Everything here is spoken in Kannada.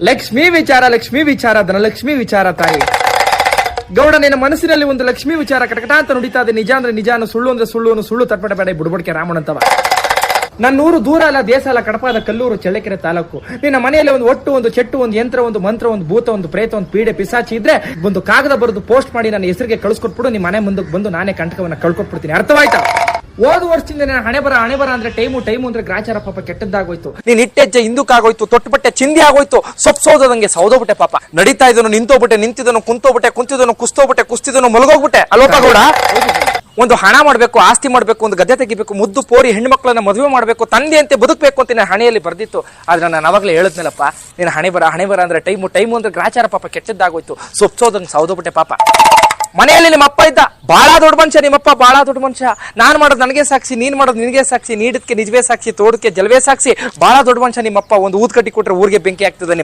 ಲಕ್ಷ್ಮೀ ವಿಚಾರ ಧನಲಕ್ಷ್ಮಿ ವಿಚಾರ ತಾಯಿ. ಗೌಡ, ನಿನ್ನ ಮನಸ್ಸಿನಲ್ಲಿ ಒಂದು ಲಕ್ಷ್ಮೀ ವಿಚಾರ ಕಟಕಟ ಅಂತ ನುಡಿತಾ ಇದೆ. ನಿಜ ಅಂದ್ರೆ ನಿಜಾನು, ಸುಳ್ಳು ಅಂದ್ರೆ ಸುಳ್ಳು ತಟ್ಪಟಬೇಡ ಬುಡಬಡಿಕೆ ರಾಮಣ್ಣಂತವ. ನನ್ನೂರು ದೂರ ಅಲ್ಲ, ದೇಶ ಅಲ್ಲ, ಕಡಪಾದ ಕಲ್ಲೂರು, ಚಳ್ಳಕೆರೆ ತಾಲೂಕು. ನಿನ್ನ ಮನೆಯಲ್ಲಿ ಒಂದು ಒಟ್ಟು, ಒಂದು ಚೆಟ್ಟು, ಒಂದು ಯಂತ್ರ, ಒಂದು ಮಂತ್ರ, ಒಂದು ಭೂತ, ಒಂದು ಪ್ರೇತ, ಒಂದು ಪೀಡೆ ಪಿಸಾಚಿ ಇದ್ರೆ ಒಂದು ಕಾಗದ ಬರೆದು ಪೋಸ್ಟ್ ಮಾಡಿ ನನ್ನ ಹೆಸರಿಗೆ ಕಳಿಸ್ಕೊಟ್ಬಿಡು. ನಿಮ್ಮ ಮನೆ ಮುಂದಕ್ಕೆ ಬಂದು ನಾನೇ ಕಂಟಕವನ್ನ ಕಳ್ಕೊಟ್ಬಿಡ್ತೀನಿ. ಅರ್ಥವಾಯ್ತಾ? ಹೋದ ವರ್ಷದಿಂದ ನನ್ನ ಹಣೆ ಬರ ಅಂದ್ರೆ ಟೈಮು ಅಂದ್ರೆ ಗ್ರಾಚಾರ ಪಾಪ ಕೆಟ್ಟದ್ದಾಗೋಯ್ತು. ನೀನ್ ಇಟ್ಟೆಜ್ಜೆ ಹಿಂದಕ್ಕಾಗೋಯ್ತು, ತೊಟ್ಟುಬಟ್ಟೆ ಚಿಂದಿ ಆಗೋಯ್ತು, ಸೊಪ್ಸೋದಂಗೆ ಸೌದೋಬಿಟ್ಟೆ ಪಾಪ. ನಡೀತಾ ಇದನ್ನು ನಿಂತೋಗ್ಬಿಟ್ಟೆ, ನಿಂತಿದ್ದನು ಕುಂತೋಗ್ಬಿಟ್ಟೆ, ಕುಸ್ತಿದನು ಮಲಗೋಗ್ಬಿಟ್ಟೆ. ಅಲೋಪ ಗೌಡ, ಒಂದು ಹಣ ಮಾಡ್ಬೇಕು, ಆಸ್ತಿ ಮಾಡ್ಬೇಕು, ಒಂದು ಗದ್ದೆ ತೆಗಿಬೇಕು, ಮುದ್ದು ಪೋರಿ ಹೆಣ್ಮಕ್ಳನ್ನ ಮದುವೆ ಮಾಡ್ಬೇಕು, ತಂದೆ ಅಂತೆ ಬದುಕಬೇಕು ಅಂತ ನನ್ನ ಹಣೆಯಲ್ಲಿ ಬರ್ದಿತ್ತು. ಆದ್ರೆ ನಾನು ಅವಾಗಲೇ ಹೇಳದ್ನಲ್ಲಪ್ಪ, ನೀನ್ ಹಣೆ ಬರ ಅಂದ್ರೆ ಟೈಮು ಅಂದ್ರೆ ಗ್ರಾಚಾರ ಪಾಪ ಕೆಟ್ಟದ್ದಾಗೋಯ್ತು, ಸೊಪ್ಸೋದಂಗೆ ಸೌದೋಬಿಟ್ಟೆ ಪಾಪ. ಮನೆಯಲ್ಲಿ ನಿಮ್ಮ ಅಪ್ಪ ಇದ್ದ, ಬಹಳ ದೊಡ್ಡ ಮನುಷ್ಯ ನಿಮ್ಮಪ್ಪ, ಬಹಳ ದೊಡ್ಡ ಮನುಷ್ಯ. ನಾನ್ ಮಾಡೋದು ನನಗೆ ಸಾಕ್ಷಿ, ನೀನ್ ಮಾಡೋದು ನಿನಗೆ ಸಾಕ್ಷಿ, ನೀಡದಕ್ಕೆ ನಿಜವೇ ಸಾಕ್ಷಿ, ತೋಡಕ್ಕೆ ಜಲವೇ ಸಾಕ್ಷಿ. ಬಹಳ ದೊಡ್ಡ ಮನುಷ್ಯ ನಿಮ್ಮಪ್ಪ. ಒಂದು ಊದ್ ಕಟ್ಟಿ ಕೊಟ್ರೆ ಊರಿಗೆ ಬೆಂಕಿ ಆಗ್ತದೆ.